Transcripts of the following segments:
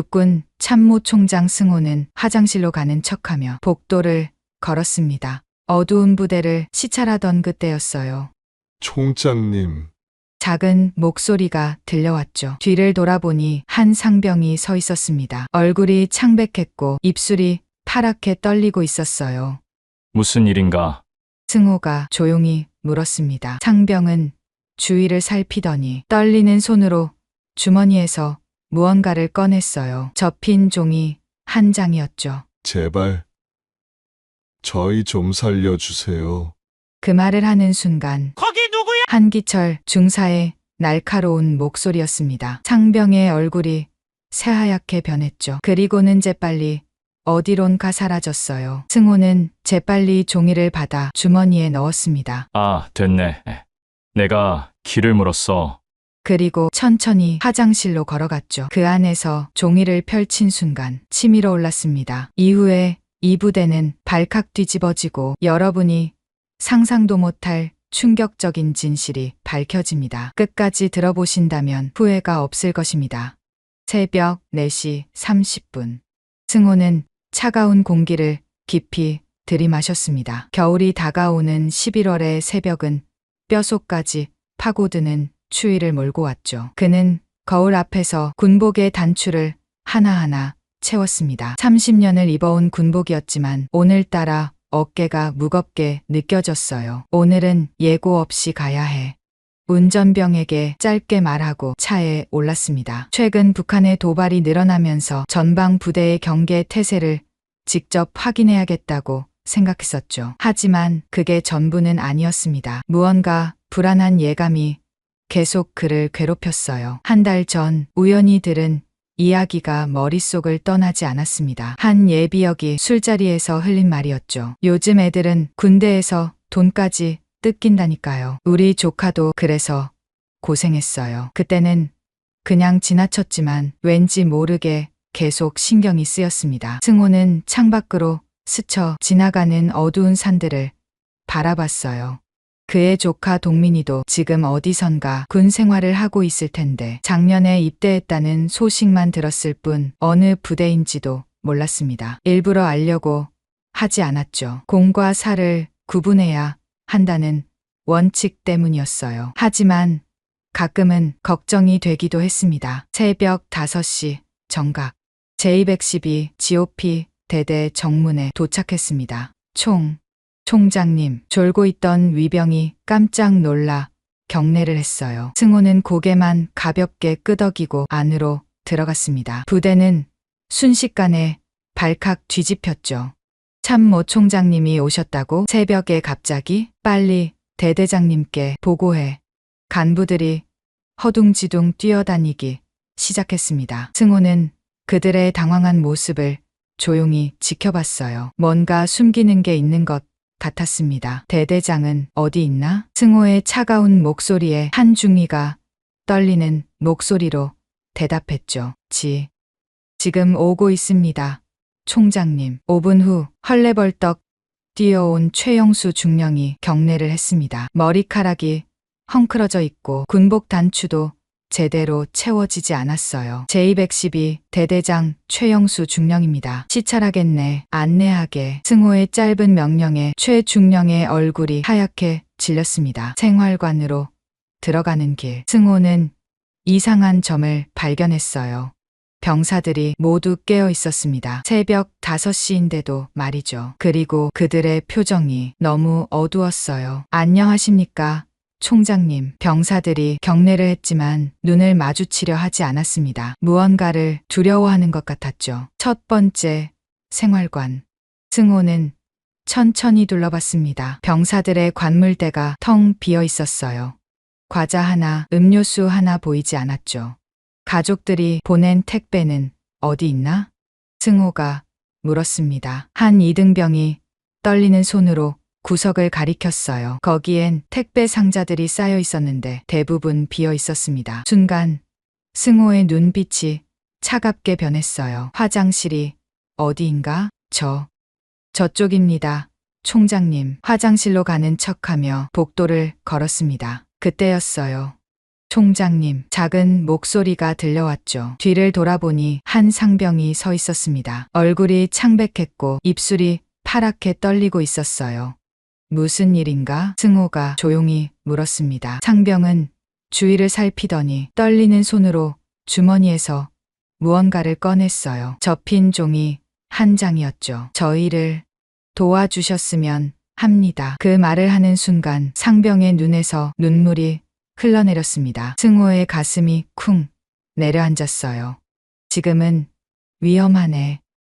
육군 참모총장 승호는 화장실로 가는 척하며 복도를 걸었습니다. 어두운 부대를 시찰하던 그때였어요. 총장님, 작은 목소리가 들려왔죠. 뒤를 돌아보니 한 상병이 서 있었습니다. 얼굴이 창백했고 입술이 파랗게 떨리고 있었어요. 무슨 일인가? 승호가 조용히 물었습니다. 상병은 주위를 살피더니 떨리는 손으로 주머니에서 무언가를 꺼냈어요. 접힌 종이 한 장이었죠. 제발 저희 좀 살려주세요. 그 말을 하는 순간 한기철 중사의 날카로운 목소리였습니다. 상병의 얼굴이 새하얗게 변했죠. 그리고는 재빨리 어디론가 사라졌어요. 승호는 재빨리 종이를 받아 주머니에 넣었습니다. 아, 됐네. 내가 길을 물었어. 그리고 천천히 화장실로 걸어갔죠. 그 안에서 종이를 펼친 순간 치밀어 올랐습니다. 이후에 이 부대는 발칵 뒤집어지고 여러분이 상상도 못할 충격적인 진실이 밝혀집니다. 끝까지 들어보신다면 후회가 없을 것입니다. 새벽 4시 30분. 승호는 차가운 공기를 깊이 들이마셨습니다. 겨울이 다가오는 11월의 새벽은 뼛속까지 파고드는 추위를 몰고 왔죠. 그는 거울 앞에서 군복의 단추를 하나하나 채웠습니다. 30년을 입어온 군복이었지만 오늘따라 어깨가 무겁게 느껴졌어요. 오늘은 예고 없이 가야 해. 운전병에게 짧게 말하고 차에 올랐습니다. 최근 북한의 도발이 늘어나면서 전방 부대의 경계 태세를 직접 확인해야겠다고 생각했었죠. 하지만 그게 전부는 아니었습니다. 무언가 불안한 예감이 계속 그를 괴롭혔어요. 한 달 전 우연히 들은 이야기가 머릿속을 떠나지 않았습니다. 한 예비역이 술자리에서 흘린 말이었죠. 요즘 애들은 군대에서 돈까지 뜯긴다니까요. 우리 조카도 그래서 고생했어요. 그때는 그냥 지나쳤지만 왠지 모르게 계속 신경이 쓰였습니다. 승호는 창밖으로 스쳐 지나가는 어두운 산들을 바라봤어요. 그의 조카 동민이도 지금 어디선가 군 생활을 하고 있을 텐데 작년에 입대했다는 소식만 들었을 뿐 어느 부대인지도 몰랐습니다. 일부러 알려고 하지 않았죠. 공과 사를 구분해야 한다는 원칙 때문이었어요. 하지만 가끔은 걱정이 되기도 했습니다. 새벽 5시 정각 제212 GOP 대대 정문에 도착했습니다. 총장님, 졸고 있던 위병이 깜짝 놀라 경례를 했어요. 승호는 고개만 가볍게 끄덕이고 안으로 들어갔습니다. 부대는 순식간에 발칵 뒤집혔죠. 참모 총장님이 오셨다고? 새벽에 갑자기? 빨리 대대장님께 보고해. 간부들이 허둥지둥 뛰어다니기 시작했습니다. 승호는 그들의 당황한 모습을 조용히 지켜봤어요. 뭔가 숨기는 게 있는 것 같았습니다. 대대장은 어디 있나? 승호의 차가운 목소리에 한중이가 떨리는 목소리로 대답했죠. 지금 오고 있습니다. 총장님. 5분 후 헐레벌떡 뛰어온 최영수 중령이 경례를 했습니다. 머리카락이 헝클어져 있고 군복 단추도 제대로 채워지지 않았어요. 제212 대대장 최영수 중령입니다. 시찰하겠네. 안내하게. 승호의 짧은 명령에 최 중령의 얼굴이 하얗게 질렸습니다. 생활관으로 들어가는 길. 승호는 이상한 점을 발견했어요. 병사들이 모두 깨어 있었습니다. 새벽 5시인데도 말이죠. 그리고 그들의 표정이 너무 어두웠어요. 안녕하십니까? 총장님. 병사들이 경례를 했지만 눈을 마주치려 하지 않았습니다. 무언가를 두려워하는 것 같았죠. 첫 번째, 생활관. 승호는 천천히 둘러봤습니다. 병사들의 관물대가 텅 비어 있었어요. 과자 하나, 음료수 하나 보이지 않았죠. 가족들이 보낸 택배는 어디 있나? 승호가 물었습니다. 한 이등병이 떨리는 손으로 구석을 가리켰어요. 거기엔 택배 상자들이 쌓여 있었는데 대부분 비어 있었습니다. 순간 승호의 눈빛이 차갑게 변했어요. 화장실이 어디인가? 저쪽입니다. 총장님. 화장실로 가는 척하며 복도를 걸었습니다. 그때였어요. 총장님, 작은 목소리가 들려왔죠. 뒤를 돌아보니 한 상병이 서 있었습니다. 얼굴이 창백했고 입술이 파랗게 떨리고 있었어요. 무슨 일인가? 승호가 조용히 물었습니다. 상병은 주위를 살피더니 떨리는 손으로 주머니에서 무언가를 꺼냈어요. 접힌 종이 한 장이었죠. 저희를 도와주셨으면 합니다. 그 말을 하는 순간 상병의 눈에서 눈물이 흘러내렸습니다. 승호의 가슴이 쿵 내려앉았어요. 지금은 위험하네.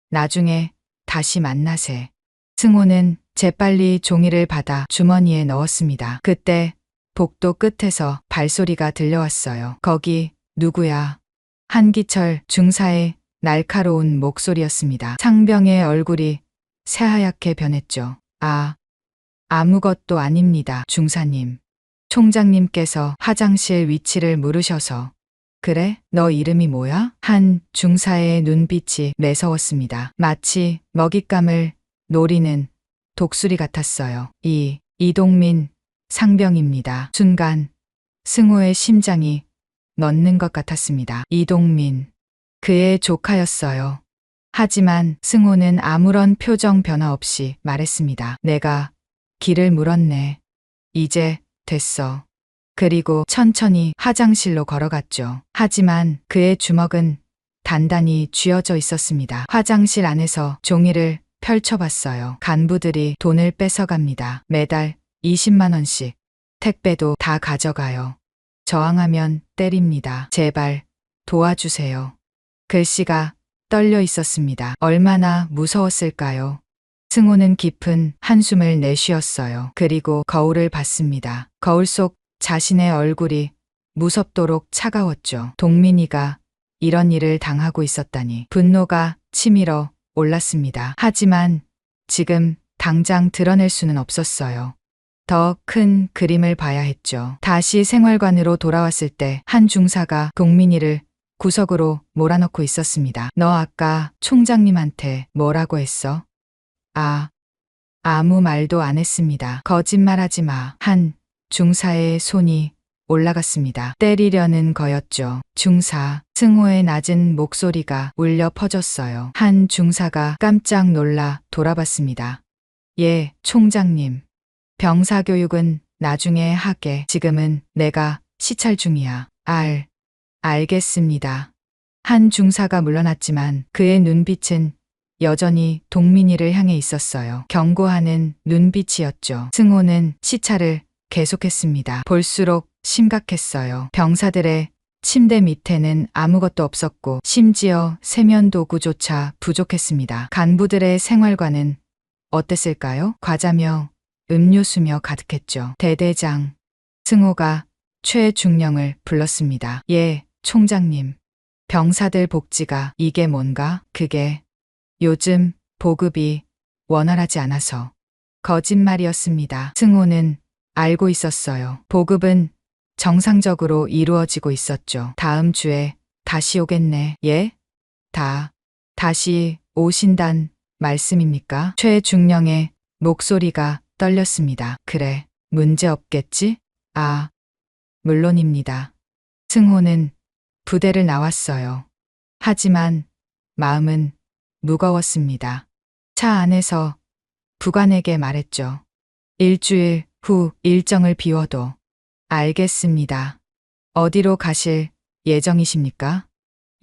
나중에 다시 만나세. 승호는 재빨리 종이를 받아 주머니에 넣었습니다. 그때 복도 끝에서 발소리가 들려왔어요. 거기 누구야? 한기철 중사의 날카로운 목소리였습니다. 상병의 얼굴이 새하얗게 변했죠. 아무것도 아닙니다, 중사님. 총장님께서 화장실 위치를 물으셔서. 그래? 너 이름이 뭐야? 한 중사의 눈빛이 매서웠습니다. 마치 먹잇감을 노리는 독수리 같았어요. 이동민 상병입니다. 순간 승호의 심장이 멎는 것 같았습니다. 이동민. 그의 조카였어요. 하지만 승호는 아무런 표정 변화 없이 말했습니다. 내가 길을 물었네. 이제 됐어. 그리고 천천히 화장실로 걸어갔죠. 하지만 그의 주먹은 단단히 쥐어져 있었습니다. 화장실 안에서 종이를 펼쳐봤어요. 간부들이 돈을 뺏어갑니다. 매달 20만 원씩. 택배도 다 가져가요. 저항하면 때립니다. 제발 도와주세요. 글씨가 떨려 있었습니다. 얼마나 무서웠을까요? 승호는 깊은 한숨을 내쉬었어요. 그리고 거울을 봤습니다. 거울 속 자신의 얼굴이 무섭도록 차가웠죠. 동민이가 이런 일을 당하고 있었다니. 분노가 치밀어 올랐습니다. 하지만 지금 당장 드러낼 수는 없었어요. 더 큰 그림을 봐야 했죠. 다시 생활관으로 돌아왔을 때 한 중사가 동민이를 구석으로 몰아넣고 있었습니다. 너 아까 총장님한테 뭐라고 했어? 아무 말도 안 했습니다. 거짓말하지 마. 한 중사의 손이 올라갔습니다. 때리려는 거였죠. 중사. 승호의 낮은 목소리가 울려 퍼졌어요. 한 중사가 깜짝 놀라 돌아봤습니다. 예, 총장님. 병사교육은 나중에 하게. 지금은 내가 시찰 중이야. 알겠습니다. 한 중사가 물러났지만 그의 눈빛은 여전히 동민이를 향해 있었어요. 경고하는 눈빛이었죠. 승호는 시찰을 계속했습니다. 볼수록 심각했어요. 병사들의 침대 밑에는 아무것도 없었고 심지어 세면도구조차 부족했습니다. 간부들의 생활관은 어땠을까요? 과자며 음료수며 가득했죠. 대대장. 승호가 최중령을 불렀습니다. 예, 총장님. 병사들 복지가 이게 뭔가? 그게 요즘 보급이 원활하지 않아서. 거짓말이었습니다. 승호는 알고 있었어요. 보급은 정상적으로 이루어지고 있었죠. 다음 주에 다시 오겠네. 예? 다시 오신단 말씀입니까? 최중령의 목소리가 떨렸습니다. 그래, 문제 없겠지? 물론입니다. 승호는 부대를 나왔어요. 하지만 마음은 무거웠습니다. 차 안에서 부관에게 말했죠. 일주일 후 일정을 비워도. 알겠습니다. 어디로 가실 예정이십니까?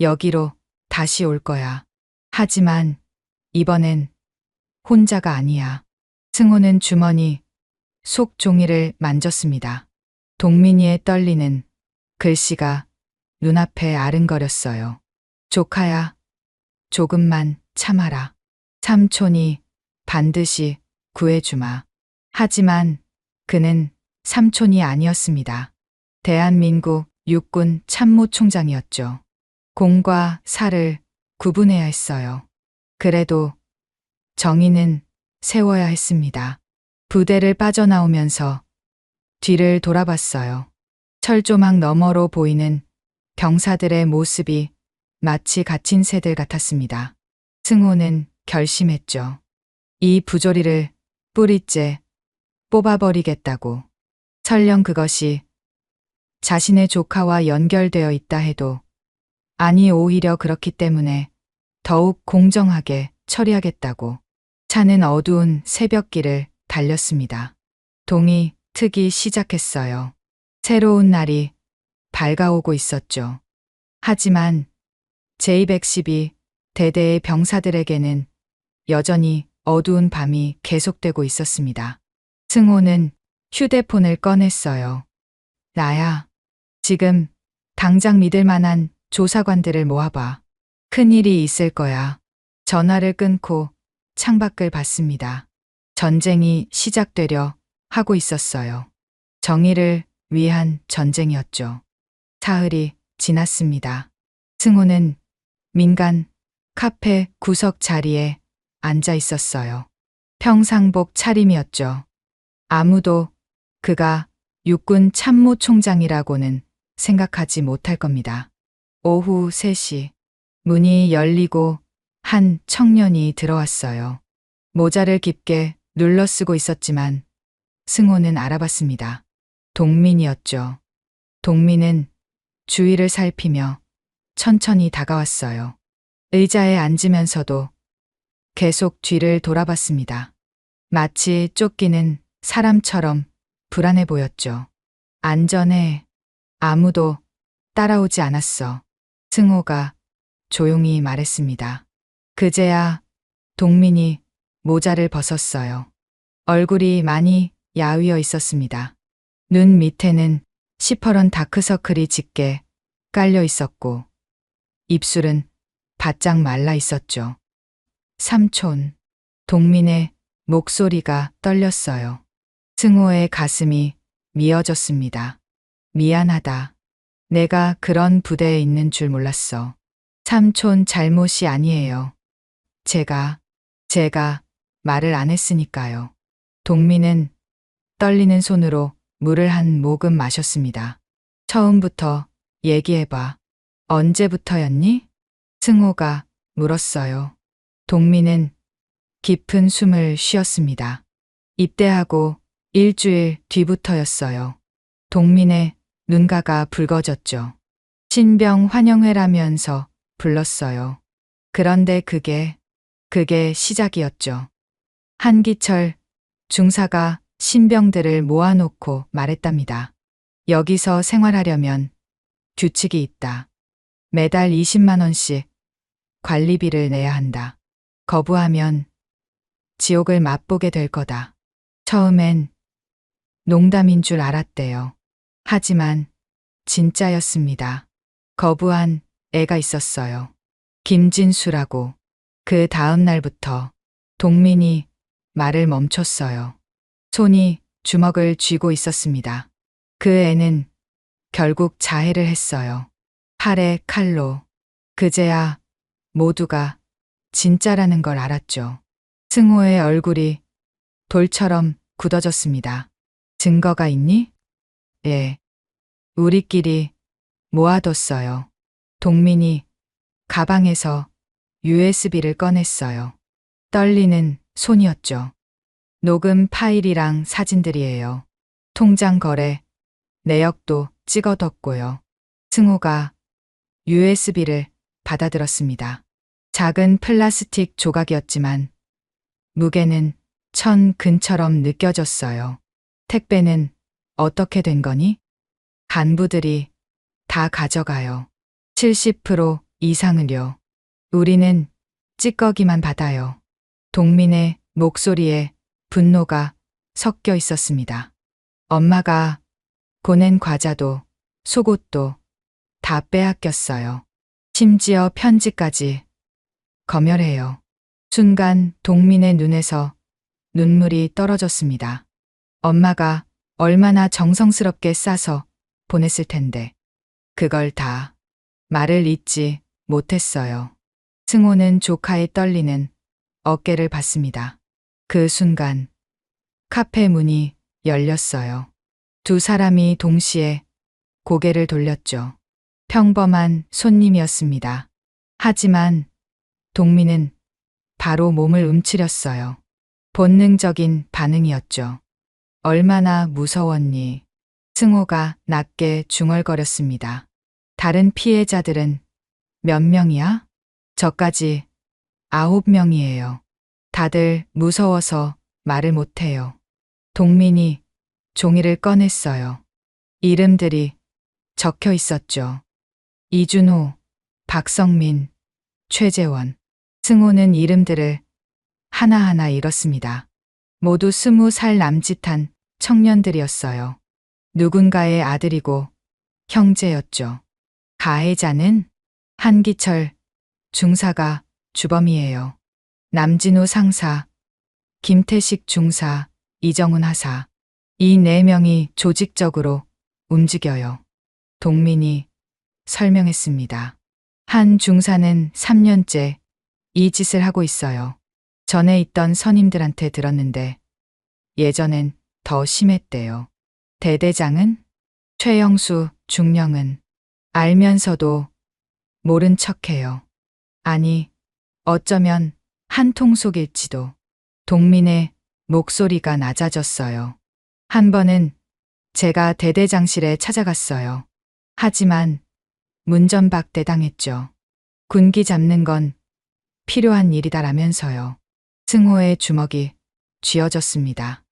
여기로 다시 올 거야. 하지만 이번엔 혼자가 아니야. 승호는 주머니 속 종이를 만졌습니다. 동민이의 떨리는 글씨가 눈앞에 아른거렸어요. 조카야, 조금만 참아라. 삼촌이 반드시 구해주마. 하지만 그는 삼촌이 아니었습니다. 대한민국 육군 참모총장이었죠. 공과 사를 구분해야 했어요. 그래도 정의는 세워야 했습니다. 부대를 빠져나오면서 뒤를 돌아봤어요. 철조망 너머로 보이는 병사들의 모습이 마치 갇힌 새들 같았습니다. 승호는 결심했죠. 이 부조리를 뿌리째 뽑아버리겠다고. 설령 그것이 자신의 조카와 연결되어 있다 해도 아니 오히려 그렇기 때문에 더욱 공정하게 처리하겠다고 차는 어두운 새벽길을 달렸습니다. 동이 트기 시작했어요. 새로운 날이 밝아오고 있었죠. 하지만 제212 대대의 병사들에게는 여전히 어두운 밤이 계속되고 있었습니다. 승호는 휴대폰을 꺼냈어요. 나야, 지금 당장 믿을 만한 조사관들을 모아봐. 큰일이 있을 거야. 전화를 끊고 창밖을 봤습니다. 전쟁이 시작되려 하고 있었어요. 정의를 위한 전쟁이었죠. 사흘이 지났습니다. 승호는 민간 카페 구석 자리에 앉아 있었어요. 평상복 차림이었죠. 아무도 그가 육군 참모총장이라고는 생각하지 못할 겁니다. 오후 3시 문이 열리고 한 청년이 들어왔어요. 모자를 깊게 눌러 쓰고 있었지만 승호는 알아봤습니다. 동민이었죠. 동민은 주위를 살피며 천천히 다가왔어요. 의자에 앉으면서도 계속 뒤를 돌아봤습니다. 마치 쫓기는 사람처럼 불안해 보였죠. 안전해. 아무도 따라오지 않았어. 승호가 조용히 말했습니다. 그제야 동민이 모자를 벗었어요. 얼굴이 많이 야위어 있었습니다. 눈 밑에는 시퍼런 다크서클이 짙게 깔려 있었고 입술은 바짝 말라 있었죠. 삼촌, 동민의 목소리가 떨렸어요. 승호의 가슴이 미어졌습니다. 미안하다. 내가 그런 부대에 있는 줄 몰랐어. 삼촌 잘못이 아니에요. 제가 말을 안 했으니까요. 동민은 떨리는 손으로 물을 한 모금 마셨습니다. 처음부터 얘기해봐. 언제부터였니? 승호가 물었어요. 동민은 깊은 숨을 쉬었습니다. 입대하고 일주일 뒤부터였어요. 동민의 눈가가 붉어졌죠. 신병 환영회라면서 불렀어요. 그런데 그게 시작이었죠. 한기철 중사가 신병들을 모아놓고 말했답니다. 여기서 생활하려면 규칙이 있다. 매달 20만 원씩 관리비를 내야 한다. 거부하면 지옥을 맛보게 될 거다. 처음엔 농담인 줄 알았대요. 하지만 진짜였습니다. 거부한 애가 있었어요. 김진수라고. 그 다음 날부터 동민이 말을 멈췄어요. 손이 주먹을 쥐고 있었습니다. 그 애는 결국 자해를 했어요. 팔에 칼로. 그제야 모두가 진짜라는 걸 알았죠. 승호의 얼굴이 돌처럼 굳어졌습니다. 증거가 있니? 예. 우리끼리 모아뒀어요. 동민이 가방에서 USB를 꺼냈어요. 떨리는 손이었죠. 녹음 파일이랑 사진들이에요. 통장 거래, 내역도 찍어뒀고요. 승호가 USB를 받아들었습니다. 작은 플라스틱 조각이었지만 무게는 천 근처럼 느껴졌어요. 택배는 어떻게 된 거니? 간부들이 다 가져가요. 70% 이상을요. 우리는 찌꺼기만 받아요. 동민의 목소리에 분노가 섞여 있었습니다. 엄마가 보낸 과자도 속옷도 다 빼앗겼어요. 심지어 편지까지. 검열해요. 순간 동민의 눈에서 눈물이 떨어졌습니다. 엄마가 얼마나 정성스럽게 싸서 보냈을 텐데. 그걸 다 말을 잇지 못했어요. 승호는 조카의 떨리는 어깨를 봤습니다. 그 순간 카페 문이 열렸어요. 두 사람이 동시에 고개를 돌렸죠. 평범한 손님이었습니다. 하지만 동민은 바로 몸을 움츠렸어요. 본능적인 반응이었죠. 얼마나 무서웠니? 승호가 낮게 중얼거렸습니다. 다른 피해자들은 몇 명이야? 저까지 9명이에요. 다들 무서워서 말을 못해요. 동민이 종이를 꺼냈어요. 이름들이 적혀 있었죠. 이준호, 박성민, 최재원. 승호는 이름들을 하나하나 읽었습니다. 모두 20살 남짓한 청년들이었어요. 누군가의 아들이고 형제였죠. 가해자는 한기철 중사가 주범이에요. 남진우 상사, 김태식 중사, 이정훈 하사. 이 4명이 조직적으로 움직여요. 동민이 설명했습니다. 한 중사는 3년째 이 짓을 하고 있어요. 전에 있던 선임들한테 들었는데 예전엔 더 심했대요. 대대장은 최영수, 중령은 알면서도 모른 척해요. 아니, 어쩌면 한통속일지도. 동민의 목소리가 낮아졌어요. 한 번은 제가 대대장실에 찾아갔어요. 하지만 문전박대 당했죠. 군기 잡는 건 필요한 일이다라면서요. 승호의 주먹이 쥐어졌습니다.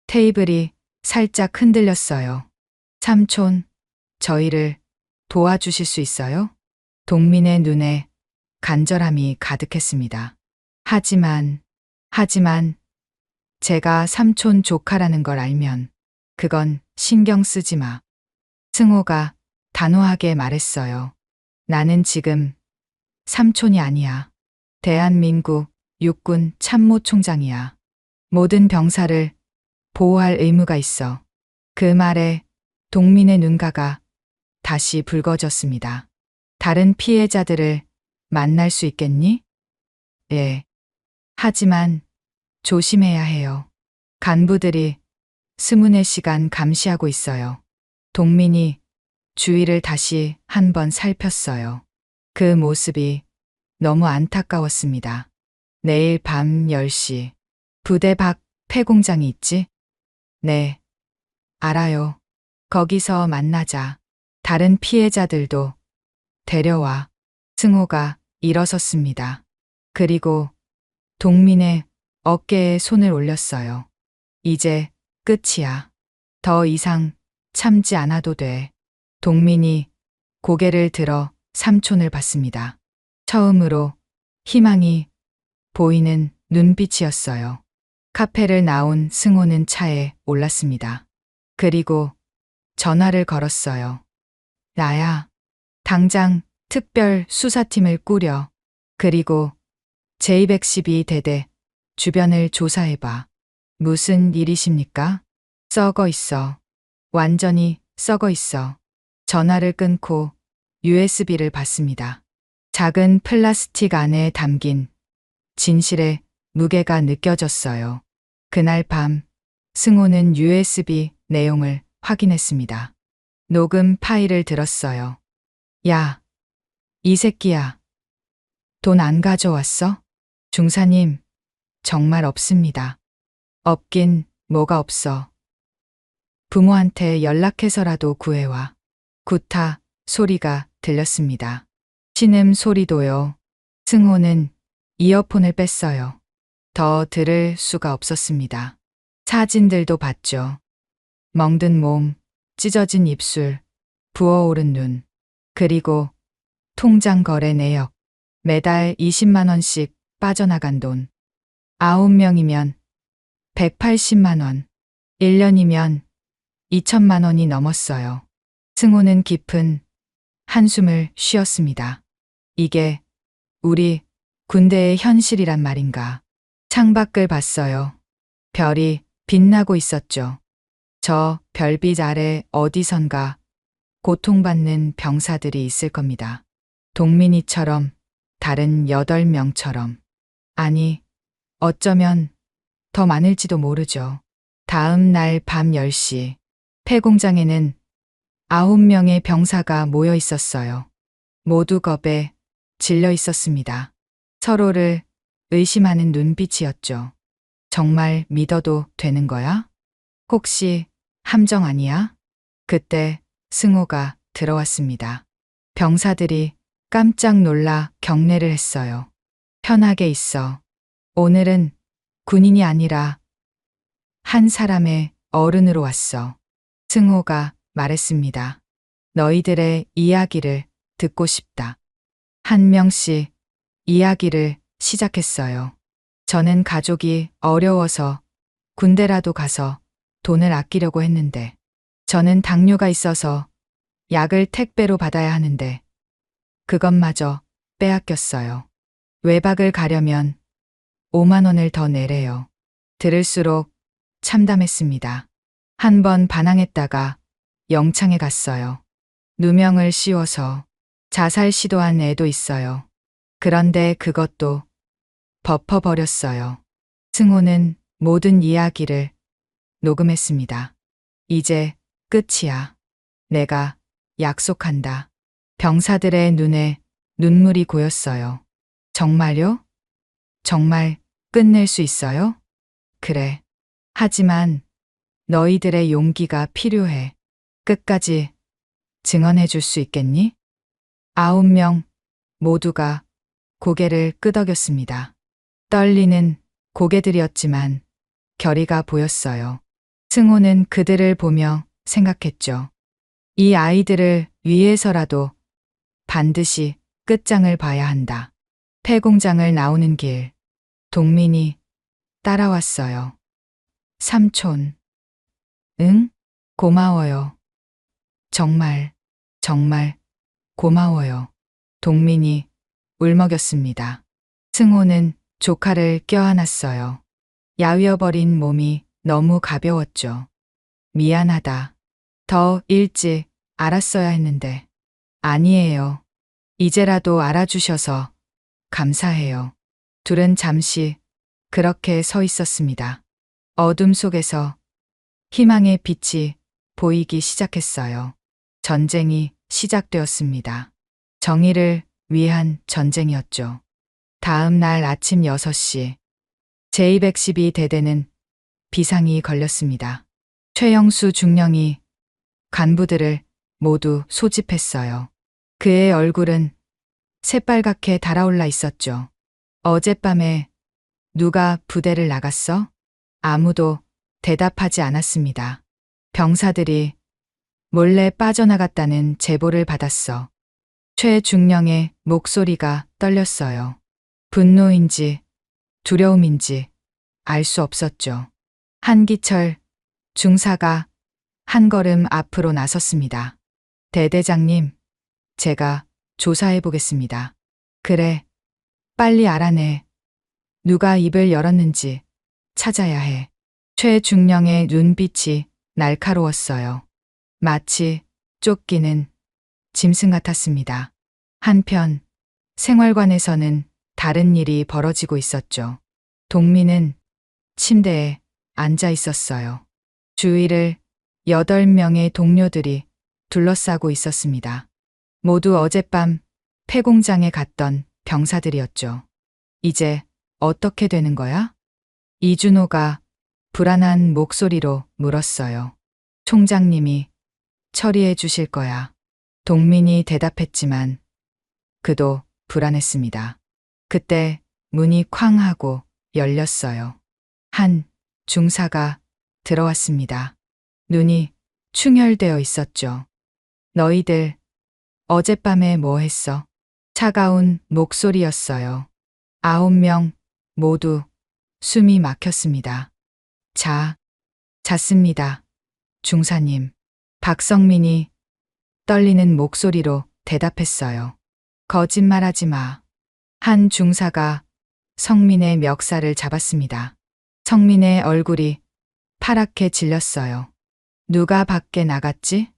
테이블이 살짝 흔들렸어요. 삼촌, 저희를 도와주실 수 있어요? 동민의 눈에 간절함이 가득했습니다. 하지만 제가 삼촌 조카라는 걸 알면 그건 신경 쓰지 마. 승호가 단호하게 말했어요. 나는 지금 삼촌이 아니야. 대한민국 육군 참모총장이야. 모든 병사를 보호할 의무가 있어. 그 말에 동민의 눈가가 다시 붉어졌습니다. 다른 피해자들을 만날 수 있겠니? 예. 하지만 조심해야 해요. 간부들이 24시간 감시하고 있어요. 동민이 주위를 다시 한번 살폈어요. 그 모습이 너무 안타까웠습니다. 내일 밤 10시 부대 밖 폐공장이 있지? 네. 알아요. 거기서 만나자. 다른 피해자들도 데려와. 승호가 일어섰습니다. 그리고 동민의 어깨에 손을 올렸어요. 이제 끝이야. 더 이상 참지 않아도 돼. 동민이 고개를 들어 삼촌을 봤습니다. 처음으로 희망이 보이는 눈빛이었어요. 카페를 나온 승호는 차에 올랐습니다. 그리고 전화를 걸었어요. 나야. 당장 특별 수사팀을 꾸려. 그리고 제212대대 주변을 조사해봐. 무슨 일이십니까? 썩어 있어. 완전히 썩어 있어. 전화를 끊고 USB를 받습니다. 작은 플라스틱 안에 담긴 진실의 무게가 느껴졌어요. 그날 밤 승호는 USB 내용을 확인했습니다. 녹음 파일을 들었어요. 야, 이 새끼야. 돈 안 가져왔어? 중사님, 정말 없습니다. 없긴 뭐가 없어. 부모한테 연락해서라도 구해와. 구타 소리가 들렸습니다. 신음 소리도요. 승호는 이어폰을 뺐어요. 더 들을 수가 없었습니다. 사진들도 봤죠. 멍든 몸, 찢어진 입술, 부어오른 눈, 그리고 통장 거래 내역. 매달 20만 원씩 빠져나간 돈. 9명이면 180만 원. 1년이면 2천만 원이 넘었어요. 승호는 깊은 한숨을 쉬었습니다. 이게 우리 군대의 현실이란 말인가. 창밖을 봤어요. 별이 빛나고 있었죠. 저 별빛 아래 어디선가 고통받는 병사들이 있을 겁니다. 동민이처럼, 다른 8명처럼. 아니, 어쩌면 더 많을지도 모르죠. 다음 날 밤 10시, 폐공장에는 9명의 병사가 모여 있었어요. 모두 겁에 질려 있었습니다. 서로를 의심하는 눈빛이었죠. 정말 믿어도 되는 거야? 혹시 함정 아니야? 그때 승호가 들어왔습니다. 병사들이 깜짝 놀라 경례를 했어요. 편하게 있어. 오늘은 군인이 아니라 한 사람의 어른으로 왔어. 승호가 말했습니다. 너희들의 이야기를 듣고 싶다. 한 명씩 이야기를 시작했어요. 저는 가족이 어려워서 군대라도 가서 돈을 아끼려고 했는데, 저는 당뇨가 있어서 약을 택배로 받아야 하는데 그것마저 빼앗겼어요. 외박을 가려면 5만 원을 더 내래요. 들을수록 참담했습니다. 한 번 반항했다가 영창에 갔어요. 누명을 씌워서 자살 시도한 애도 있어요. 그런데 그것도 덮어버렸어요. 승호는 모든 이야기를 녹음했습니다. 이제 끝이야. 내가 약속한다. 병사들의 눈에 눈물이 고였어요. 정말요? 정말 끝낼 수 있어요? 그래. 하지만 너희들의 용기가 필요해. 끝까지 증언해 줄 수 있겠니? 9명 모두가 고개를 끄덕였습니다. 떨리는 고개들이었지만 결의가 보였어요. 승호는 그들을 보며 생각했죠. 이 아이들을 위해서라도 반드시 끝장을 봐야 한다. 폐공장을 나오는 길, 동민이 따라왔어요. 삼촌. 응? 고마워요. 정말, 정말 고마워요. 동민이 울먹였습니다. 승호는 조카를 껴안았어요. 야위어버린 몸이 너무 가벼웠죠. 미안하다. 더 일찍 알았어야 했는데. 아니에요. 이제라도 알아주셔서 감사해요. 둘은 잠시 그렇게 서 있었습니다. 어둠 속에서 희망의 빛이 보이기 시작했어요. 전쟁이 시작되었습니다. 정의를 위한 전쟁이었죠. 다음 날 아침 6시, 제212대대는 비상이 걸렸습니다. 최영수 중령이 간부들을 모두 소집했어요. 그의 얼굴은 새빨갛게 달아올라 있었죠. 어젯밤에 누가 부대를 나갔어? 아무도 대답하지 않았습니다. 병사들이 몰래 빠져나갔다는 제보를 받았어. 최중령의 목소리가 떨렸어요. 분노인지 두려움인지 알 수 없었죠. 한기철 중사가 한 걸음 앞으로 나섰습니다. 대대장님, 제가 조사해 보겠습니다. 그래, 빨리 알아내. 누가 입을 열었는지 찾아야 해. 최중령의 눈빛이 날카로웠어요. 마치 쫓기는 짐승 같았습니다. 한편 생활관에서는 다른 일이 벌어지고 있었죠. 동민은 침대에 앉아 있었어요. 주위를 8명의 동료들이 둘러싸고 있었습니다. 모두 어젯밤 폐공장에 갔던 병사들이었죠. 이제 어떻게 되는 거야? 이준호가 불안한 목소리로 물었어요. 총장님이 처리해 주실 거야. 동민이 대답했지만 그도 불안했습니다. 그때 문이 쾅 하고 열렸어요. 한 중사가 들어왔습니다. 눈이 충혈되어 있었죠. 너희들 어젯밤에 뭐 했어? 차가운 목소리였어요. 9명 모두 숨이 막혔습니다. 잤습니다. 중사님. 박성민이 떨리는 목소리로 대답했어요. 거짓말하지 마. 한 중사가 성민의 멱살을 잡았습니다. 성민의 얼굴이 파랗게 질렸어요. 누가 밖에 나갔지?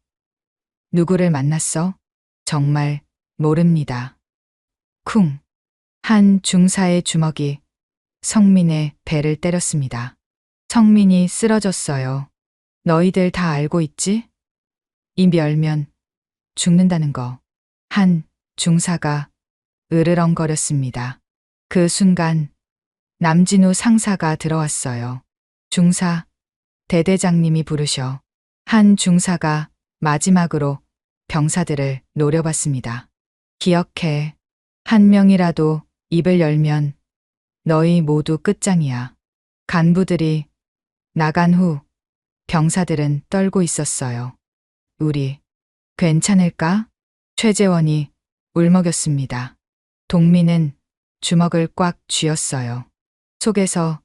누구를 만났어? 정말 모릅니다. 쿵. 한 중사의 주먹이 성민의 배를 때렸습니다. 성민이 쓰러졌어요. 너희들 다 알고 있지? 이 멸면 죽는다는 거. 한 중사가 으르렁거렸습니다. 그 순간 남진우 상사가 들어왔어요. 중사, 대대장님이 부르셔. 한 중사가 마지막으로 병사들을 노려봤습니다. 기억해. 한 명이라도 입을 열면 너희 모두 끝장이야. 간부들이 나간 후 병사들은 떨고 있었어요. 우리 괜찮을까? 최재원이 울먹였습니다. 동민은 주먹을 꽉 쥐었어요. 속에서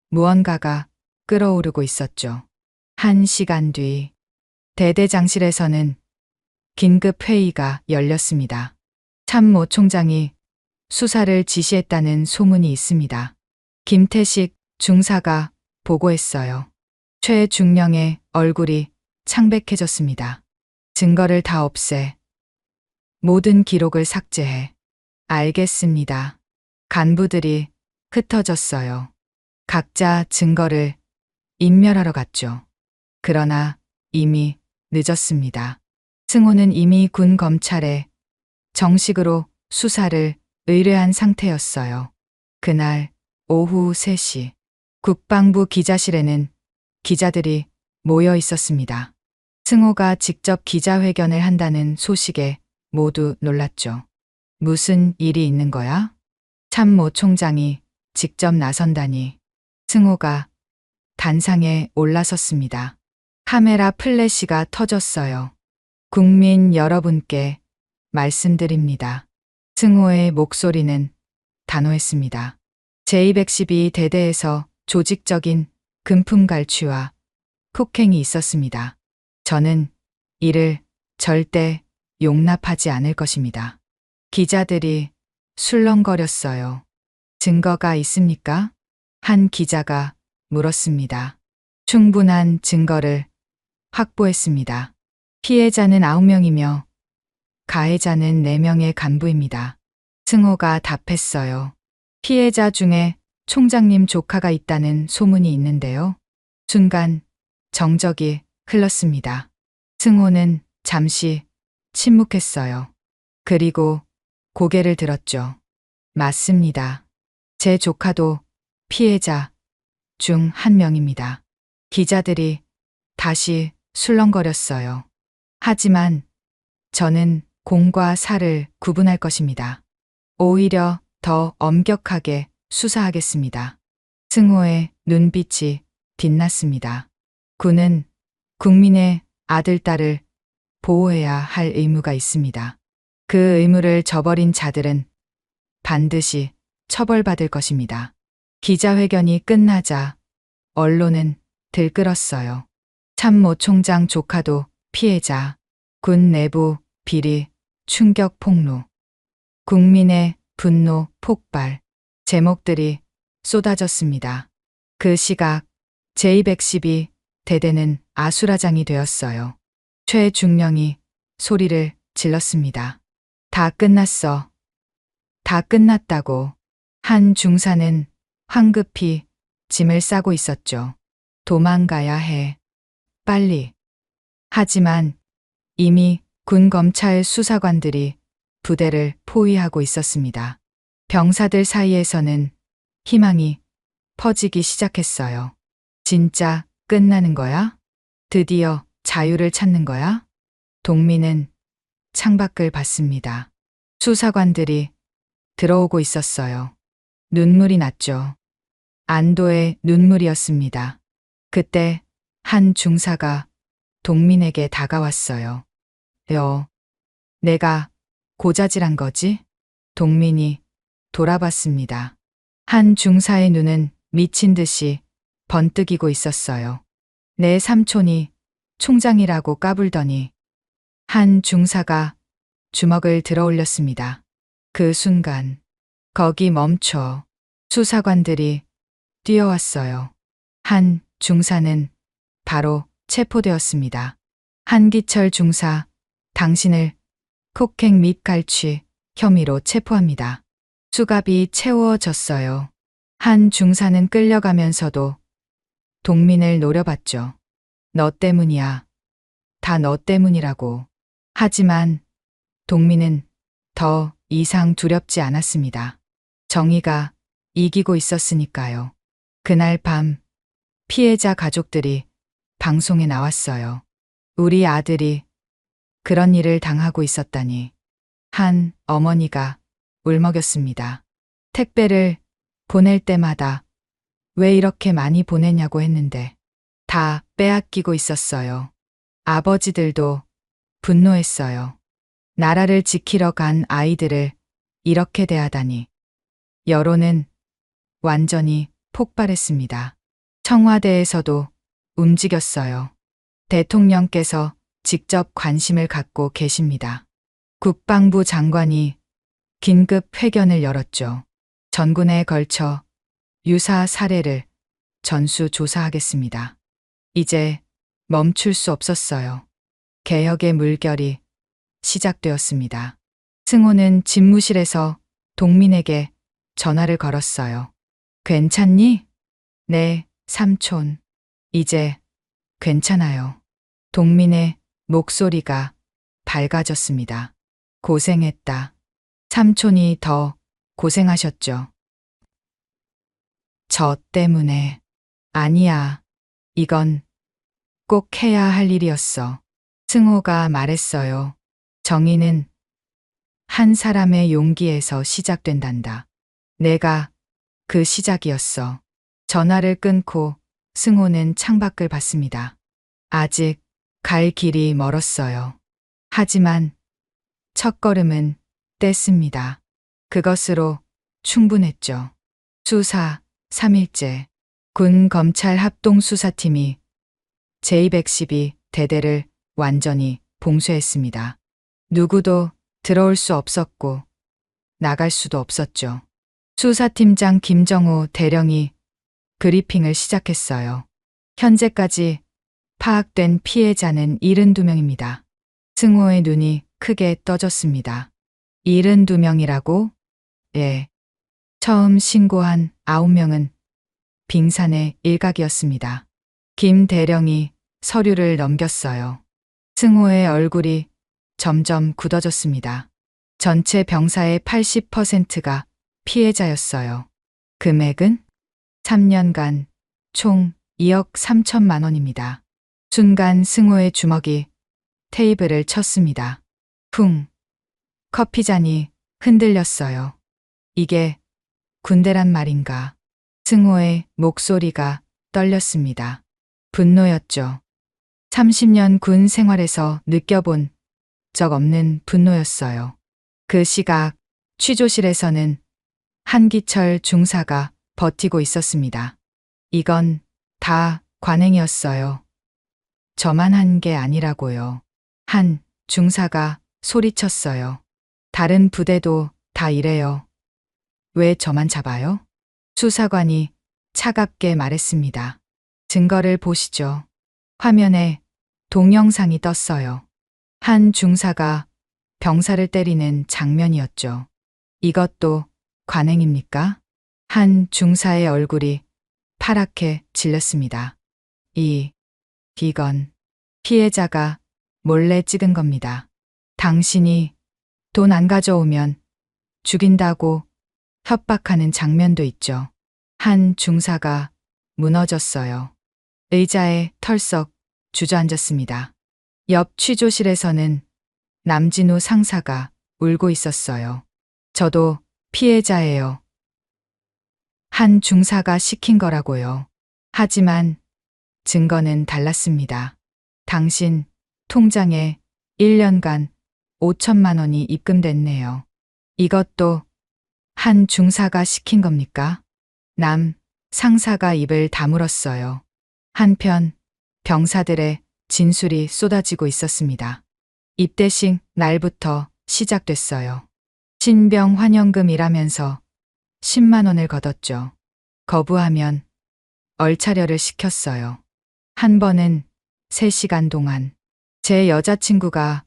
무언가가 끓어오르고 있었죠. 1시간 뒤 대대장실에서는 긴급 회의가 열렸습니다. 참모 총장이 수사를 지시했다는 소문이 있습니다. 김태식 중사가 보고했어요. 최중령의 얼굴이 창백해졌습니다. 증거를 다 없애. 모든 기록을 삭제해. 알겠습니다. 간부들이 흩어졌어요. 각자 증거를 인멸하러 갔죠. 그러나 이미 늦었습니다. 승호는 이미 군 검찰에 정식으로 수사를 의뢰한 상태였어요. 그날 오후 3시 국방부 기자실에는 기자들이 모여 있었습니다. 승호가 직접 기자회견을 한다는 소식에 모두 놀랐죠. 무슨 일이 있는 거야? 참모 총장이 직접 나선다니. 승호가 단상에 올라섰습니다. 카메라 플래시가 터졌어요. 국민 여러분께 말씀드립니다. 승호의 목소리는 단호했습니다. 제212 대대에서 조직적인 금품 갈취와 폭행이 있었습니다. 저는 이를 절대 용납하지 않을 것입니다. 기자들이 술렁거렸어요. 증거가 있습니까? 한 기자가 물었습니다. 충분한 증거를 확보했습니다. 피해자는 9명이며 가해자는 4명의 간부입니다. 승호가 답했어요. 피해자 중에 총장님 조카가 있다는 소문이 있는데요. 순간 정적이 흘렀습니다. 승호는 잠시 침묵했어요. 그리고 고개를 들었죠. 맞습니다. 제 조카도 피해자 중 한 명입니다. 기자들이 다시 술렁거렸어요. 하지만 저는 공과 사를 구분할 것입니다. 오히려 더 엄격하게 수사하겠습니다. 승호의 눈빛이 빛났습니다. 군은 국민의 아들, 딸을 보호해야 할 의무가 있습니다. 그 의무를 저버린 자들은 반드시 처벌받을 것입니다. 기자회견이 끝나자 언론은 들끓었어요. 참모 총장 조카도 피해자, 군 내부 비리, 충격 폭로, 국민의 분노 폭발, 제목들이 쏟아졌습니다. 그 시각 제212 대대는 아수라장이 되었어요. 최중령이 소리를 질렀습니다. 다 끝났어. 다 끝났다고. 한 중사는 황급히 짐을 싸고 있었죠. 도망가야 해. 빨리. 하지만 이미 군 검찰 수사관들이 부대를 포위하고 있었습니다. 병사들 사이에서는 희망이 퍼지기 시작했어요. 진짜 끝나는 거야? 드디어 자유를 찾는 거야? 동민은 창밖을 봤습니다. 수사관들이 들어오고 있었어요. 눈물이 났죠. 안도의 눈물이었습니다. 그때 한 중사가 동민에게 다가왔어요. 내가 고자질한 거지? 동민이 돌아봤습니다. 한 중사의 눈은 미친 듯이 번뜩이고 있었어요. 내 삼촌이 총장이라고 까불더니 한 중사가 주먹을 들어 올렸습니다. 그 순간 거기 멈춰. 수사관들이 뛰어왔어요. 한 중사는 바로 체포되었습니다. 한기철 중사, 당신을 폭행 및 갈취 혐의로 체포합니다. 수갑이 채워졌어요. 한 중사는 끌려가면서도 동민을 노려봤죠. 너 때문이야. 다 너 때문이라고. 하지만 동민은 더 이상 두렵지 않았습니다. 정의가 이기고 있었으니까요. 그날 밤 피해자 가족들이 방송에 나왔어요. 우리 아들이 그런 일을 당하고 있었다니. 한 어머니가 울먹였습니다. 택배를 보낼 때마다 왜 이렇게 많이 보내냐고 했는데 다 빼앗기고 있었어요. 아버지들도 분노했어요. 나라를 지키러 간 아이들을 이렇게 대하다니. 여론은 완전히 폭발했습니다. 청와대에서도 움직였어요. 대통령께서 직접 관심을 갖고 계십니다. 국방부 장관이 긴급 회견을 열었죠. 전군에 걸쳐 유사 사례를 전수조사하겠습니다. 이제 멈출 수 없었어요. 개혁의 물결이 시작되었습니다. 승호는 집무실에서 동민에게 전화를 걸었어요. 괜찮니? 네, 삼촌. 이제 괜찮아요. 동민의 목소리가 밝아졌습니다. 고생했다. 삼촌이 더 고생하셨죠. 저 때문에. 아니야. 이건 꼭 해야 할 일이었어. 승호가 말했어요. 정의는 한 사람의 용기에서 시작된단다. 내가 그 시작이었어. 전화를 끊고 승호는 창밖을 봤습니다. 아직 갈 길이 멀었어요. 하지만 첫걸음은 뗐습니다. 그것으로 충분했죠. 수사 3일째 군 검찰 합동수사팀이 제212 대대를 완전히 봉쇄했습니다. 누구도 들어올 수 없었고 나갈 수도 없었죠. 수사팀장 김정우 대령이 브리핑을 시작했어요. 현재까지 파악된 피해자는 72명입니다. 승호의 눈이 크게 떠졌습니다. 72명이라고? 예. 처음 신고한 9명은 빙산의 일각이었습니다. 김 대령이 서류를 넘겼어요. 승호의 얼굴이 점점 굳어졌습니다. 전체 병사의 80%가 피해자였어요. 금액은 3년간 총 2억 3천만 원입니다. 순간 승호의 주먹이 테이블을 쳤습니다. 쿵. 커피잔이 흔들렸어요. 이게 군대란 말인가. 승호의 목소리가 떨렸습니다. 분노였죠. 30년 군 생활에서 느껴본 적 없는 분노였어요. 그 시각 취조실에서는 한기철 중사가 버티고 있었습니다. 이건 다 관행이었어요. 저만 한 게 아니라고요. 한 중사가 소리쳤어요. 다른 부대도 다 이래요. 왜 저만 잡아요? 수사관이 차갑게 말했습니다. 증거를 보시죠. 화면에 동영상이 떴어요. 한 중사가 병사를 때리는 장면이었죠. 이것도 관행입니까? 한 중사의 얼굴이 파랗게 질렸습니다. 이건 피해자가 몰래 찍은 겁니다. 당신이 돈 안 가져오면 죽인다고 협박하는 장면도 있죠. 한 중사가 무너졌어요. 의자에 털썩 주저앉았습니다. 옆 취조실에서는 남진우 상사가 울고 있었어요. 저도 피해자예요. 한 중사가 시킨 거라고요. 하지만 증거는 달랐습니다. 당신 통장에 1년간 5천만 원이 입금됐네요. 이것도 한 중사가 시킨 겁니까? 남 상사가 입을 다물었어요. 한편 병사들의 진술이 쏟아지고 있었습니다. 입대식 날부터 시작됐어요. 신병 환영금이라면서 10만 원을 걷었죠. 거부하면 얼차려를 시켰어요. 한 번은 3시간 동안 제 여자친구가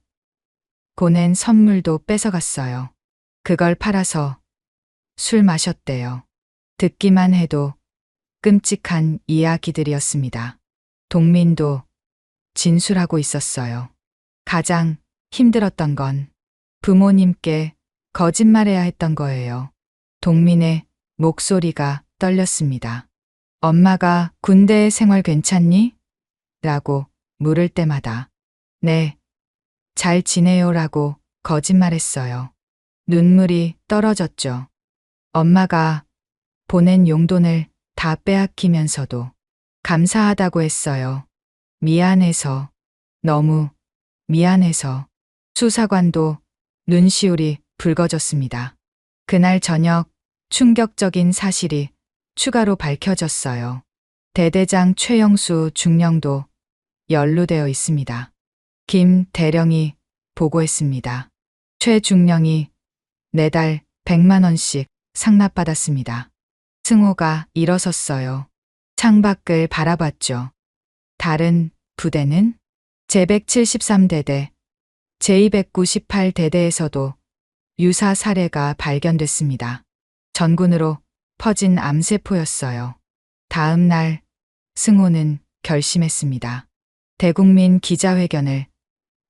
보낸 선물도 뺏어갔어요. 그걸 팔아서 술 마셨대요. 듣기만 해도 끔찍한 이야기들이었습니다. 동민도 진술하고 있었어요. 가장 힘들었던 건 부모님께 거짓말해야 했던 거예요. 동민의 목소리가 떨렸습니다. 엄마가 군대 생활 괜찮니? 라고 물을 때마다 네, 잘 지내요라고 거짓말했어요. 눈물이 떨어졌죠. 엄마가 보낸 용돈을 다 빼앗기면서도 감사하다고 했어요. 미안해서, 너무 미안해서. 수사관도 눈시울이 붉어졌습니다. 그날 저녁 충격적인 사실이 추가로 밝혀졌어요. 대대장 최영수 중령도 연루되어 있습니다. 김 대령이 보고했습니다. 최 중령이 매달 100만 원씩 상납받았습니다. 승호가 일어섰어요. 창밖을 바라봤죠. 다른 부대는 제173대대, 제298대대에서도 유사 사례가 발견됐습니다. 전군으로 퍼진 암세포였어요. 다음 날 승호는 결심했습니다. 대국민 기자회견을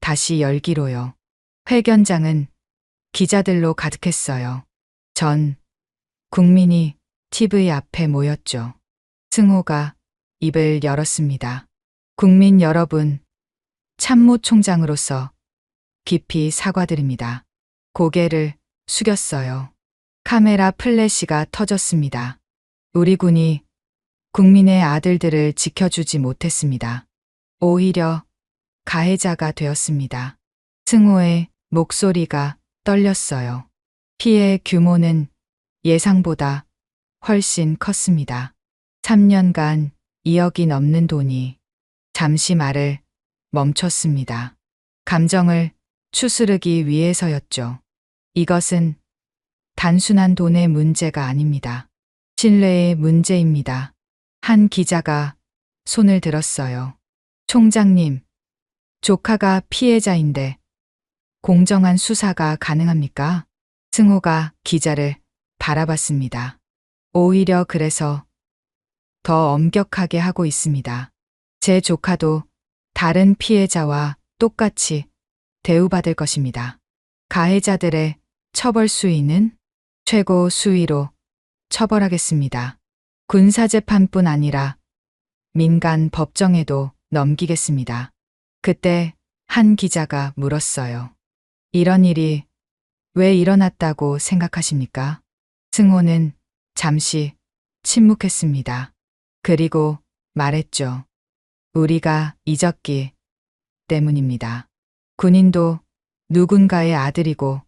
다시 열기로요. 회견장은 기자들로 가득했어요. 전 국민이 TV 앞에 모였죠. 승호가 입을 열었습니다. 국민 여러분, 참모총장으로서 깊이 사과드립니다. 고개를 숙였어요. 카메라 플래시가 터졌습니다. 우리 군이 국민의 아들들을 지켜주지 못했습니다. 오히려 가해자가 되었습니다. 승호의 목소리가 떨렸어요. 피해 규모는 예상보다 훨씬 컸습니다. 3년간 2억이 넘는 돈이 잠시 말을 멈췄습니다. 감정을 추스르기 위해서였죠. 이것은 단순한 돈의 문제가 아닙니다. 신뢰의 문제입니다. 한 기자가 손을 들었어요. 총장님, 조카가 피해자인데 공정한 수사가 가능합니까? 승호가 기자를 바라봤습니다. 오히려 그래서 더 엄격하게 하고 있습니다. 제 조카도 다른 피해자와 똑같이 대우받을 것입니다. 가해자들의 처벌 수위는 최고 수위로 처벌하겠습니다. 군사재판뿐 아니라 민간 법정에도 넘기겠습니다. 그때 한 기자가 물었어요. 이런 일이 왜 일어났다고 생각하십니까? 승호는 잠시 침묵했습니다. 그리고 말했죠. 우리가 잊었기 때문입니다. 군인도 누군가의 아들이고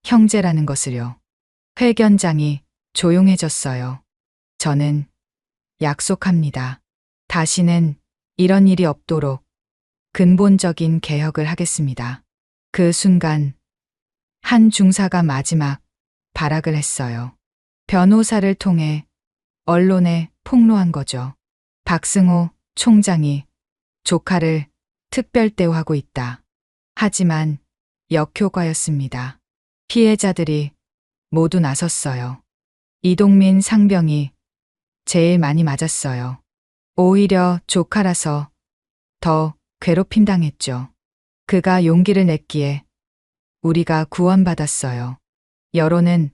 형제라는 것을요. 회견장이 조용해졌어요. 저는 약속합니다. 다시는 이런 일이 없도록 근본적인 개혁을 하겠습니다. 그 순간 한 중사가 마지막 발악을 했어요. 변호사를 통해 언론에 폭로한 거죠. 박승호 총장이 조카를 특별 대우하고 있다. 하지만 역효과였습니다. 피해자들이 모두 나섰어요. 이동민 상병이 제일 많이 맞았어요. 오히려 조카라서 더 괴롭힘 당했죠. 그가 용기를 냈기에 우리가 구원받았어요. 여론은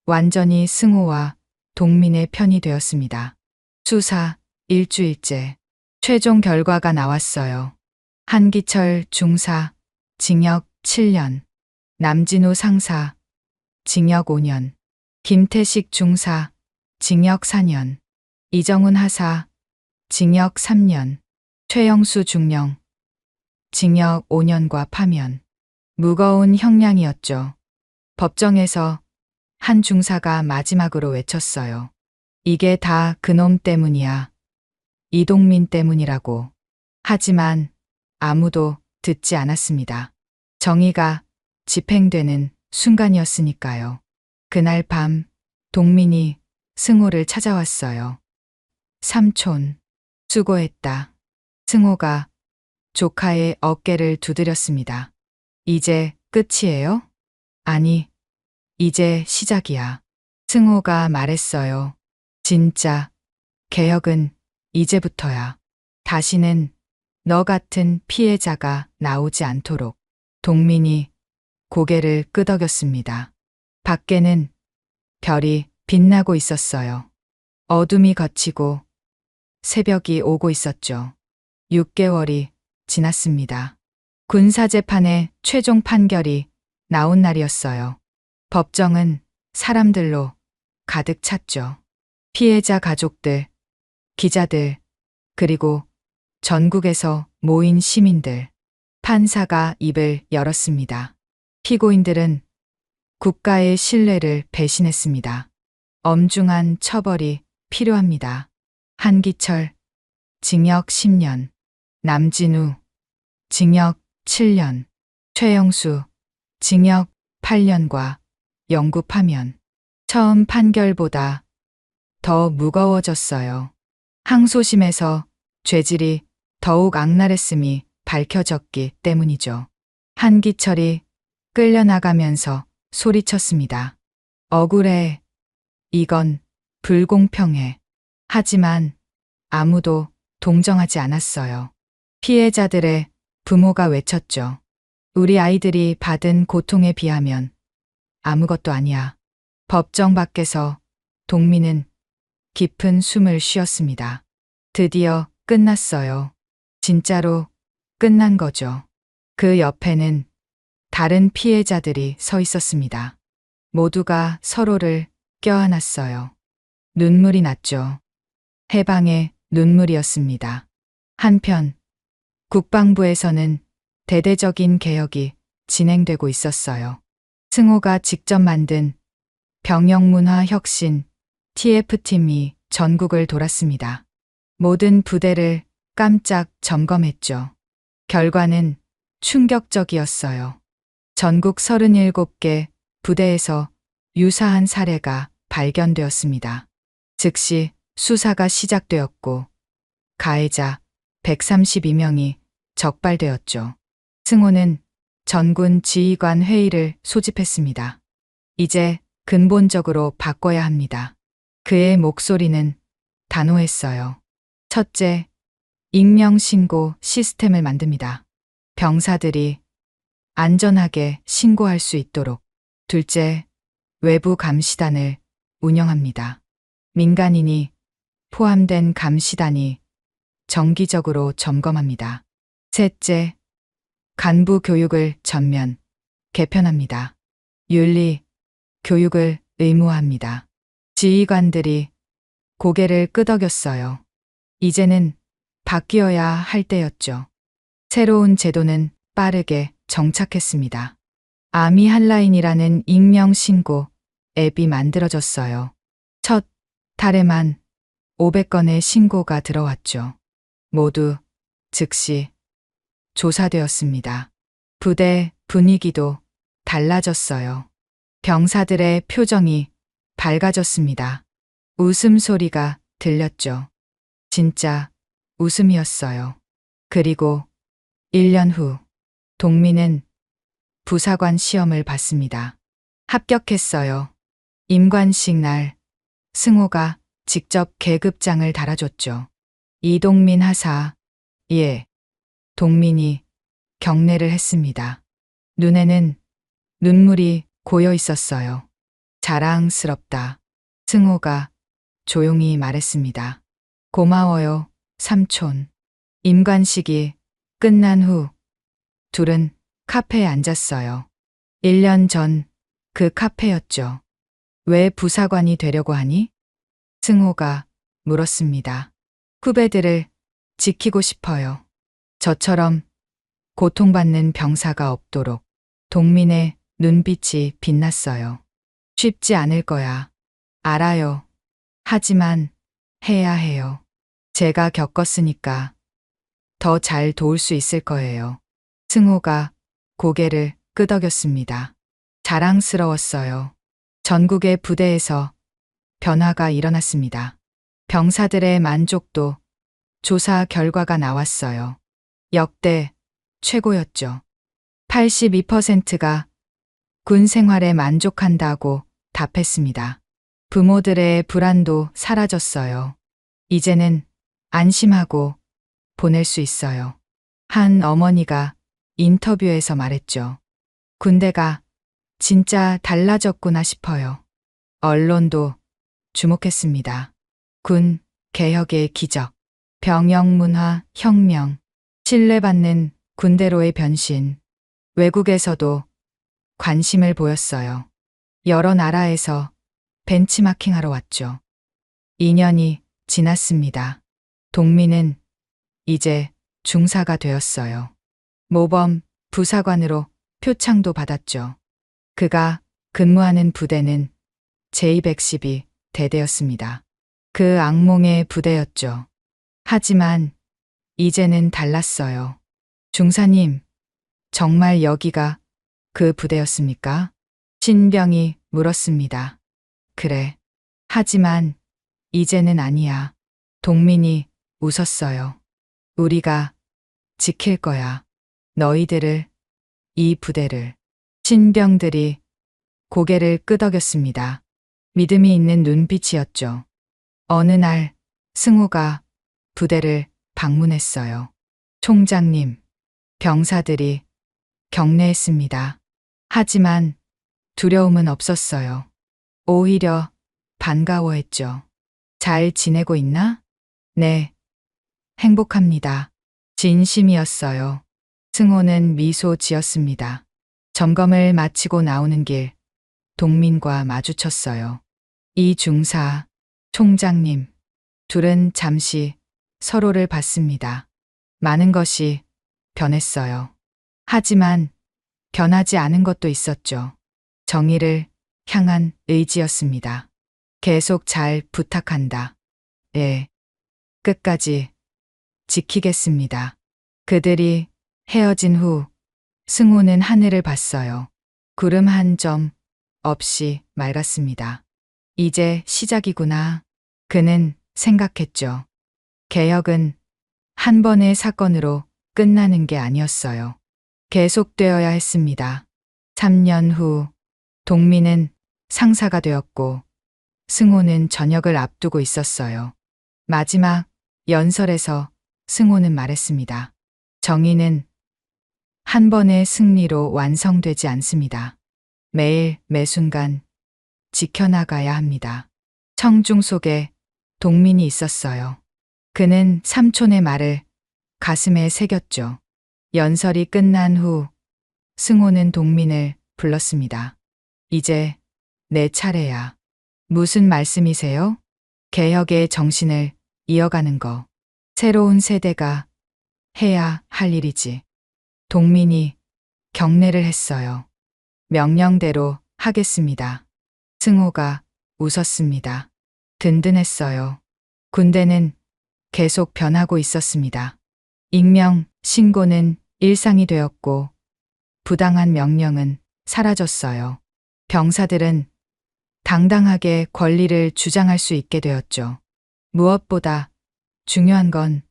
완전히 승호와 동민의 편이 되었습니다. 수사 일주일째 최종 결과가 나왔어요. 한기철 중사 징역 7년, 남진우 상사 징역 5년, 김태식 중사 징역 4년, 이정훈 하사 징역 3년, 최영수 중령 징역 5년과 파면. 무거운 형량이었죠. 법정에서 한 중사가 마지막으로 외쳤어요. 이게 다 그놈 때문이야. 이동민 때문이라고. 하지만 아무도 듣지 않았습니다. 정의가 집행되는 순간이었으니까요. 그날 밤 동민이 승호를 찾아왔어요. 삼촌, 수고했다. 승호가 조카의 어깨를 두드렸습니다. 이제 끝이에요? 아니, 이제 시작이야. 승호가 말했어요. 진짜 개혁은 이제부터야. 다시는 너 같은 피해자가 나오지 않도록. 동민이 고개를 끄덕였습니다. 밖에는 별이 빛나고 있었어요. 어둠이 걷히고 새벽이 오고 있었죠. 6개월이 지났습니다. 군사재판의 최종 판결이 나온 날이었어요. 법정은 사람들로 가득 찼죠. 피해자 가족들, 기자들, 그리고 전국에서 모인 시민들. 판사가 입을 열었습니다. 피고인들은 국가의 신뢰를 배신했습니다. 엄중한 처벌이 필요합니다. 한기철, 징역 10년. 남진우, 징역 7년. 최영수, 징역 8년과 영구 파면. 처음 판결보다 더 무거워졌어요. 항소심에서 죄질이 더욱 악랄했음이 밝혀졌기 때문이죠. 한기철이 끌려나가면서 소리쳤습니다. 억울해. 이건 불공평해. 하지만 아무도 동정하지 않았어요. 피해자들의 부모가 외쳤죠. 우리 아이들이 받은 고통에 비하면 아무것도 아니야. 법정 밖에서 동민은 깊은 숨을 쉬었습니다. 드디어 끝났어요. 진짜로 끝난 거죠. 그 옆에는 다른 피해자들이 서 있었습니다. 모두가 서로를 껴안았어요. 눈물이 났죠. 해방의 눈물이었습니다. 한편 국방부에서는 대대적인 개혁이 진행되고 있었어요. 승호가 직접 만든 병영문화 혁신 TF팀이 전국을 돌았습니다. 모든 부대를 깜짝 점검했죠. 결과는 충격적이었어요. 전국 37개 부대에서 유사한 사례가 발견되었습니다. 즉시 수사가 시작되었고 가해자 132명이 적발되었죠. 승호는 전군 지휘관 회의를 소집했습니다. 이제 근본적으로 바꿔야 합니다. 그의 목소리는 단호했어요. 첫째, 익명신고 시스템을 만듭니다. 병사들이 안전하게 신고할 수 있도록. 둘째, 외부 감시단을 운영합니다. 민간인이 포함된 감시단이 정기적으로 점검합니다. 셋째, 간부 교육을 전면 개편합니다. 윤리 교육을 의무화합니다. 지휘관들이 고개를 끄덕였어요. 이제는 바뀌어야 할 때였죠. 새로운 제도는 빠르게 정착했습니다. 아미 한라인이라는 익명신고 앱이 만들어졌어요. 첫 달에만 500건의 신고가 들어왔죠. 모두 즉시 조사되었습니다. 부대 분위기도 달라졌어요. 병사들의 표정이 밝아졌습니다. 웃음소리가 들렸죠. 진짜 웃음이었어요. 그리고 1년 후 동민은 부사관 시험을 봤습니다. 합격했어요. 임관식 날 승호가 직접 계급장을 달아줬죠. 이동민 하사, 예. 동민이 경례를 했습니다. 눈에는 눈물이 고여 있었어요. 자랑스럽다. 승호가 조용히 말했습니다. 고마워요, 삼촌. 임관식이 끝난 후 둘은 카페에 앉았어요. 1년 전 그 카페였죠. 왜 부사관이 되려고 하니? 승호가 물었습니다. 후배들을 지키고 싶어요. 저처럼 고통받는 병사가 없도록. 동민의 눈빛이 빛났어요. 쉽지 않을 거야. 알아요. 하지만 해야 해요. 제가 겪었으니까 더 잘 도울 수 있을 거예요. 승호가 고개를 끄덕였습니다. 자랑스러웠어요. 전국의 부대에서 변화가 일어났습니다. 병사들의 만족도 조사 결과가 나왔어요. 역대 최고였죠. 82%가 군 생활에 만족한다고 답했습니다. 부모들의 불안도 사라졌어요. 이제는 안심하고 보낼 수 있어요. 한 어머니가 인터뷰에서 말했죠. 군대가 진짜 달라졌구나 싶어요. 언론도 주목했습니다. 군 개혁의 기적, 병영문화 혁명, 신뢰받는 군대로의 변신. 외국에서도 관심을 보였어요. 여러 나라에서 벤치마킹하러 왔죠. 2년이 지났습니다. 동민은 이제 중사가 되었어요. 모범 부사관으로 표창도 받았죠. 그가 근무하는 부대는 제212 대대였습니다. 그 악몽의 부대였죠. 하지만 이제는 달랐어요. 중사님, 정말 여기가 그 부대였습니까? 신병이 물었습니다. 그래. 하지만 이제는 아니야. 동민이 웃었어요. 우리가 지킬 거야. 너희들을, 이 부대를. 신병들이 고개를 끄덕였습니다. 믿음이 있는 눈빛이었죠. 어느 날 승호가 부대를 방문했어요. 총장님, 병사들이 격려했습니다. 하지만 두려움은 없었어요. 오히려 반가워했죠. 잘 지내고 있나? 네, 행복합니다. 진심이었어요. 승호는 미소 지었습니다. 점검을 마치고 나오는 길, 동민과 마주쳤어요. 이 중사, 총장님, 둘은 잠시 서로를 봤습니다. 많은 것이 변했어요. 하지만 변하지 않은 것도 있었죠. 정의를 향한 의지였습니다. 계속 잘 부탁한다. 예, 끝까지 지키겠습니다. 그들이 헤어진 후 승호는 하늘을 봤어요. 구름 한 점 없이 맑았습니다. 이제 시작이구나. 그는 생각했죠. 개혁은 한 번의 사건으로 끝나는 게 아니었어요. 계속되어야 했습니다. 3년 후 동민은 상사가 되었고 승호는 전역을 앞두고 있었어요. 마지막 연설에서 승호는 말했습니다. 정의는 한 번의 승리로 완성되지 않습니다. 매일 매순간 지켜나가야 합니다. 청중 속에 동민이 있었어요. 그는 삼촌의 말을 가슴에 새겼죠. 연설이 끝난 후 승호는 동민을 불렀습니다. 이제 내 차례야. 무슨 말씀이세요? 개혁의 정신을 이어가는 거. 새로운 세대가 해야 할 일이지. 동민이 경례를 했어요. 명령대로 하겠습니다. 승호가 웃었습니다. 든든했어요. 군대는 계속 변하고 있었습니다. 익명, 신고는 일상이 되었고 부당한 명령은 사라졌어요. 병사들은 당당하게 권리를 주장할 수 있게 되었죠. 무엇보다 중요한 건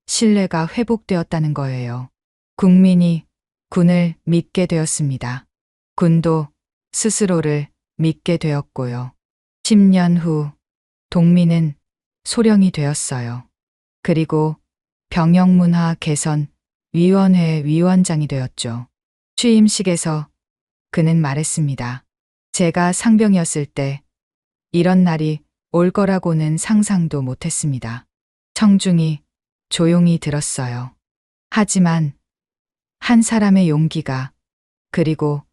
신뢰가 회복되었다는 거예요. 국민이 군을 믿게 되었습니다. 군도 스스로를 믿게 되었고요. 10년 후 동민은 소령이 되었어요. 그리고 병영문화 개선 위원회 위원장이 되었죠. 취임식에서 그는 말했습니다. 제가 상병이었을 때 이런 날이 올 거라고는 상상도 못했습니다. 청중이 조용히 들었어요. 하지만 한 사람의 용기가 그리고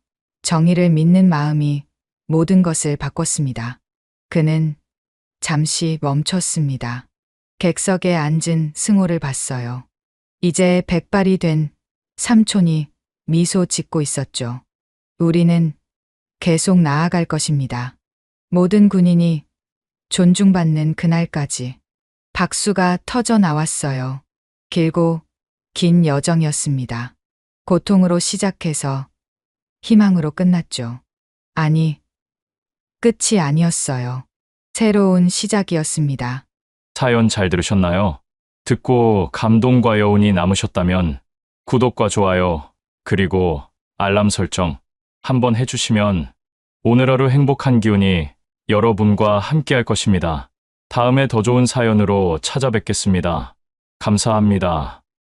정의를 믿는 마음이 모든 것을 바꿨습니다. 그는 잠시 멈췄습니다. 객석에 앉은 승호를 봤어요. 이제 백발이 된 삼촌이 미소 짓고 있었죠. 우리는 계속 나아갈 것입니다. 모든 군인이 존중받는 그날까지. 박수가 터져 나왔어요. 길고 긴 여정이었습니다. 고통으로 시작해서 희망으로 끝났죠. 아니, 끝이 아니었어요. 새로운 시작이었습니다. 사연 잘 들으셨나요? 듣고 감동과 여운이 남으셨다면 구독과 좋아요, 그리고 알람 설정 한번 해주시면 오늘 하루 행복한 기운이 여러분과 함께 할 것입니다. 다음에 더 좋은 사연으로 찾아뵙겠습니다. 감사합니다.